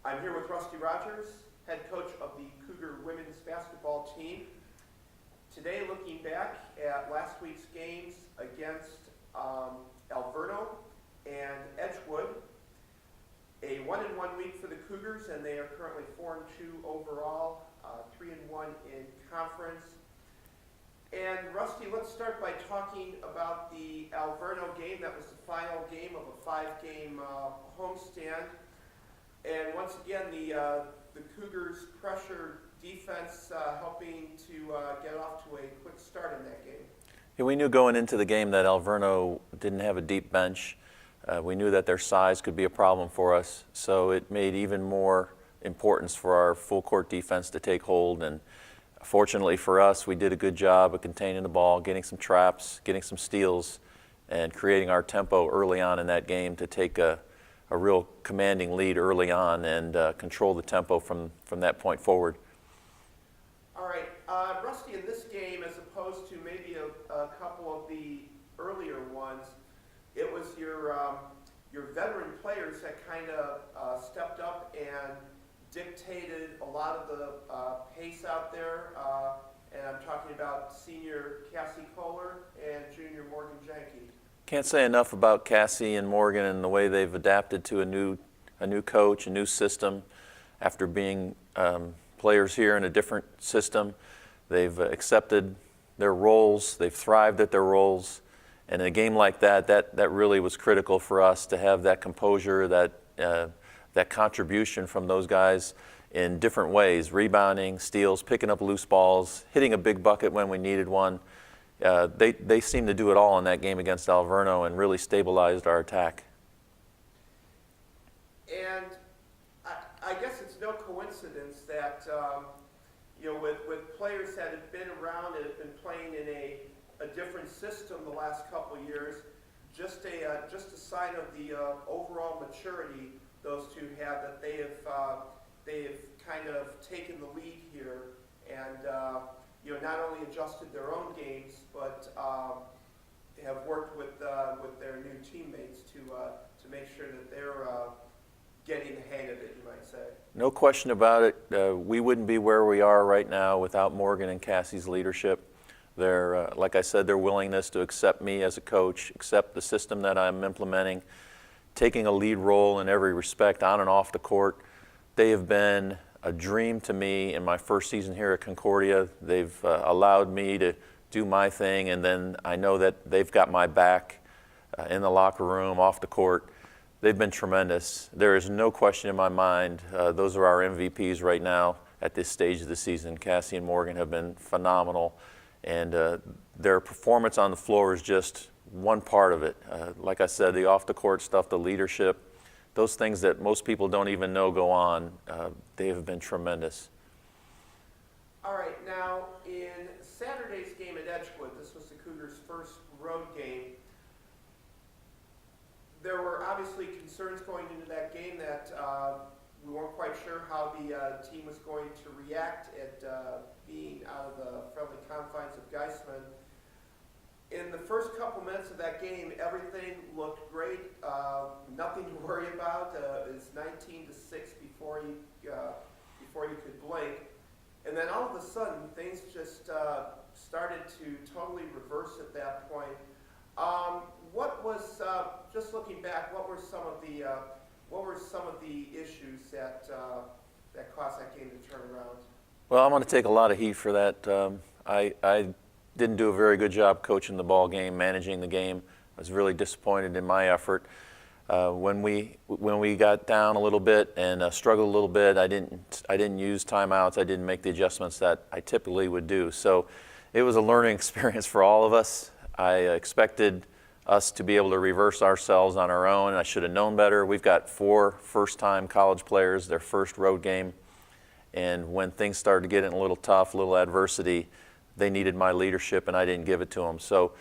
I'm here with Rusty Rogers, head coach of the Cougar women's basketball team. Today, looking back at last week's games against Alverno and Edgewood, a 1-1 week for the Cougars, and they are currently 4-2 overall, 3-1 in conference. And Rusty, let's start by talking about the Alverno game. That was the final game of a 5-game homestand. And once again, the Cougars' pressure defense helping to get off to a quick start in that game. Yeah, we knew going into the game that Alverno didn't have a deep bench. We knew that their size could be a problem for us, so it made even more importance for our full court defense to take hold. And fortunately for us, we did a good job of containing the ball, getting some traps, getting some steals, and creating our tempo early on in that game to take a real commanding lead early on and control the tempo from that point forward. All right, Rusty, in this game, as opposed to maybe a couple of the earlier ones, it was your veteran players that kind of stepped up and dictated a lot of the pace out there. And I'm talking about senior Cassie Kohler and junior Morgan Janke. Can't say enough about Cassie and Morgan and the way they've adapted to a new coach, a new system. After being players here in a different system, they've accepted their roles, they've thrived at their roles. And in a game like that really was critical for us to have that composure, that contribution from those guys in different ways, rebounding, steals, picking up loose balls, hitting a big bucket when we needed one. They seemed to do it all in that game against Alverno and really stabilized our attack. And I guess it's no coincidence that with players that have been around and have been playing in a different system the last couple of years, just a sign of the overall maturity those two have, that they have kind of taken the lead here and not only adjusted their own games, but have worked with their new teammates to make sure that they're getting the hang of it, you might say. No question about it. We wouldn't be where we are right now without Morgan and Cassie's leadership. Like I said, their willingness to accept me as a coach, accept the system that I'm implementing, taking a lead role in every respect on and off the court. They have been a dream to me in my first season here at Concordia. They've allowed me to do my thing, and then I know that they've got my back in the locker room, off the court. They've been tremendous. There is no question in my mind. Those are our MVPs right now at this stage of the season. Cassie and Morgan have been phenomenal, and their performance on the floor is just one part of it. Like I said, the off-the-court stuff, the leadership, those things that most people don't even know go on, they have been tremendous. All right, now in Saturday's game at Edgewood, this was the Cougars' first road game. There were obviously concerns going into that game that we weren't quite sure how the team was going to react at being out of the friendly confines of Geisman. In the first couple minutes of that game, everything looked great. Nothing to worry about. It's 19-6 before you could blink, and then all of a sudden things just started to totally reverse at that point. What was just looking back? What were some of the issues that caused that game to turn around? Well, I'm going to take a lot of heat for that. I didn't do a very good job coaching the ball game, managing the game. I was really disappointed in my effort. When we got down a little bit and struggled a little bit, I didn't use timeouts. I didn't make the adjustments that I typically would do. So it was a learning experience for all of us. I expected us to be able to reverse ourselves on our own. I should have known better. We've got 4 first-time college players, their first road game. And when things started getting a little tough, a little adversity, they needed my leadership, and I didn't give it to them. So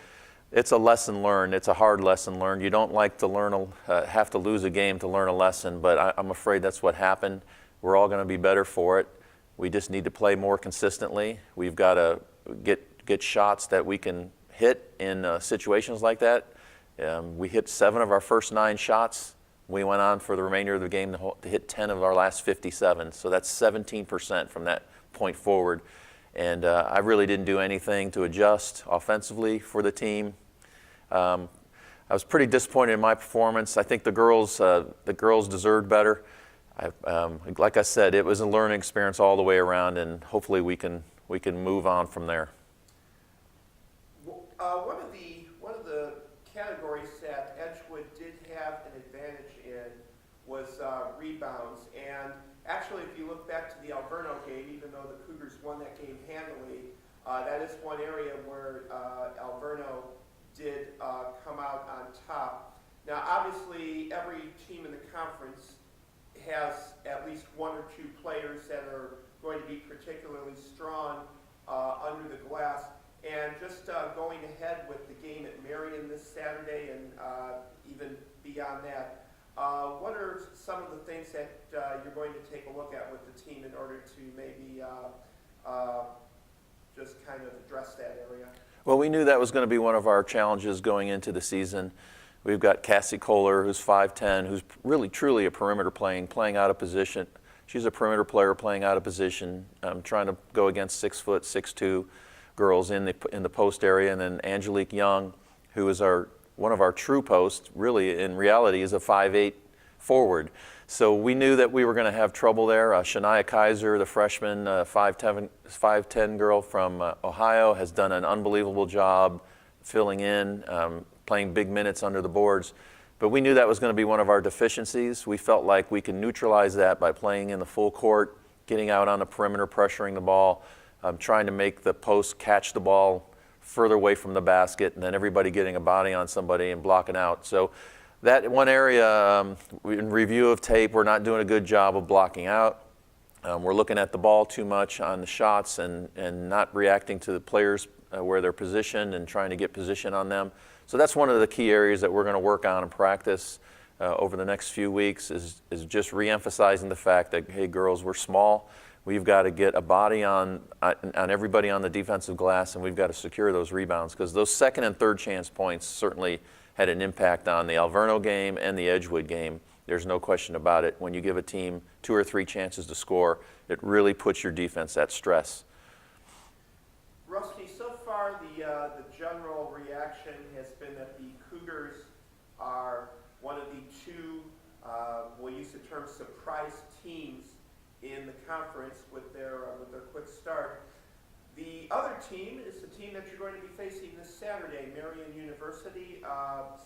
it's a lesson learned. It's a hard lesson learned. You don't like to have to lose a game to learn a lesson, but I'm afraid that's what happened. We're all going to be better for it. We just need to play more consistently. We've got to get shots that we can hit in situations like that. We hit 7 of our first 9 shots We went on for the remainder of the game to hit 10 of our last 57, so that's 17% from that point forward. And I really didn't do anything to adjust offensively for the team. I was pretty disappointed in my performance. I think the girls deserved better. Like I said, it was a learning experience all the way around, and hopefully we can move on from there. One of the categories that Edgewood did have an advantage in was rebounds. And actually, if you look back to the Alverno game, even though the Cougars won that game handily, that is one area where Alverno did come out on top. Now, obviously, every team in the conference has at least one or two players that are going to be particularly strong under the glass. And just going ahead with the game at Marian this Saturday and even beyond that, what are some of the things that you're going to take a look at with the team in order to maybe just kind of address that area? Well, we knew that was going to be one of our challenges going into the season. We've got Cassie Kohler, who's 5'10", who's really truly a perimeter playing out of position. She's a perimeter player playing out of position, trying to go against 6', 6'2" girls in the post area, and then Angelique Young, who is one of our true posts, really in reality is a 5'8" forward. So we knew that we were going to have trouble there. Shania Kaiser, the freshman 5'10" girl from Ohio, has done an unbelievable job filling in, playing big minutes under the boards. But we knew that was going to be one of our deficiencies. We felt like we could neutralize that by playing in the full court, getting out on the perimeter, pressuring the ball, trying to make the post catch the ball further away from the basket, and then everybody getting a body on somebody and blocking out. So that one area, in review of tape, we're not doing a good job of blocking out. We're looking at the ball too much on the shots and not reacting to the players where they're positioned and trying to get position on them. So that's one of the key areas that we're going to work on and practice over the next few weeks is just re-emphasizing the fact that, hey, girls, we're small. We've got to get a body on everybody on the defensive glass, and we've got to secure those rebounds, because those second and third chance points certainly had an impact on the Alverno game and the Edgewood game. There's no question about it. When you give a team 2 or 3 chances to score, it really puts your defense at stress. Rusty, so far the general reaction has been that the Cougars are one of the two, we'll use the term surprise teams in the conference with their quick start. The other team is the team that you're going to be facing this Saturday, Marian University,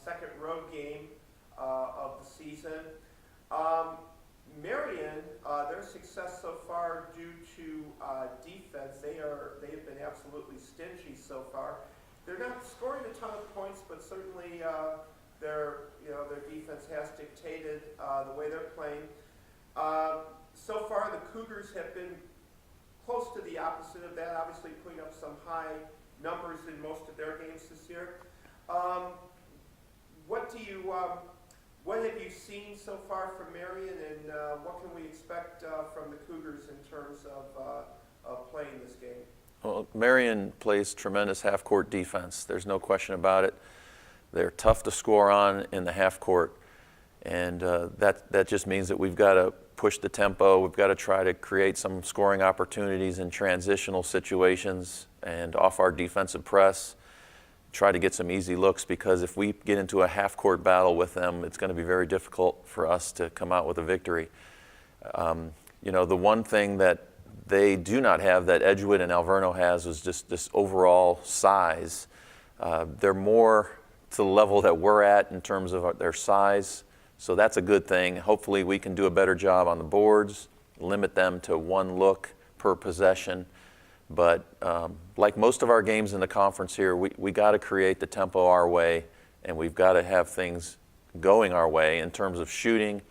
second road game of the season. Marian, their success so far due to defense, they have been absolutely stingy so far. They're not scoring a ton of points, but certainly their defense has dictated the way they're playing. So far, the Cougars have been close to the opposite of that, obviously putting up some high numbers in most of their games this year. What have you seen so far from Marian, and what can we expect from the Cougars in terms of playing this game? Well, Marian plays tremendous half-court defense. There's no question about it. They're tough to score on in the half-court, and that just means that we've got to push the tempo. We've got to try to create some scoring opportunities in transitional situations and off our defensive press. Try to get some easy looks, because if we get into a half-court battle with them, it's going to be very difficult for us to come out with a victory. The one thing that they do not have that Edgewood and Alverno has is just this overall size. They're more to the level that we're at in terms of their size, so that's a good thing. Hopefully we can do a better job on the boards, limit them to one look per possession. But like most of our games in the conference here, we got to create the tempo our way, and we've got to have things going our way in terms of shooting,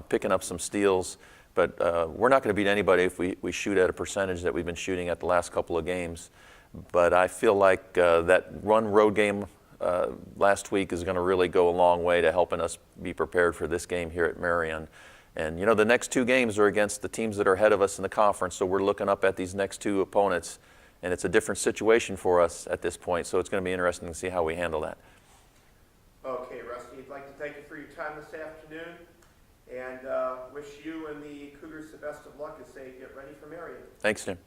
picking up some steals. But we're not going to beat anybody if we shoot at a percentage that we've been shooting at the last couple of games. But I feel like that road game last week is going to really go a long way to helping us be prepared for this game here at Marian. And, the next 2 games are against the teams that are ahead of us in the conference, so we're looking up at these next 2 opponents, and it's a different situation for us at this point, so it's going to be interesting to see how we handle that. Okay, Rusty, I'd like to thank you for your time. time this afternoon, and wish you and the Cougars the best of luck as they get ready for Marian. Thanks, Tim.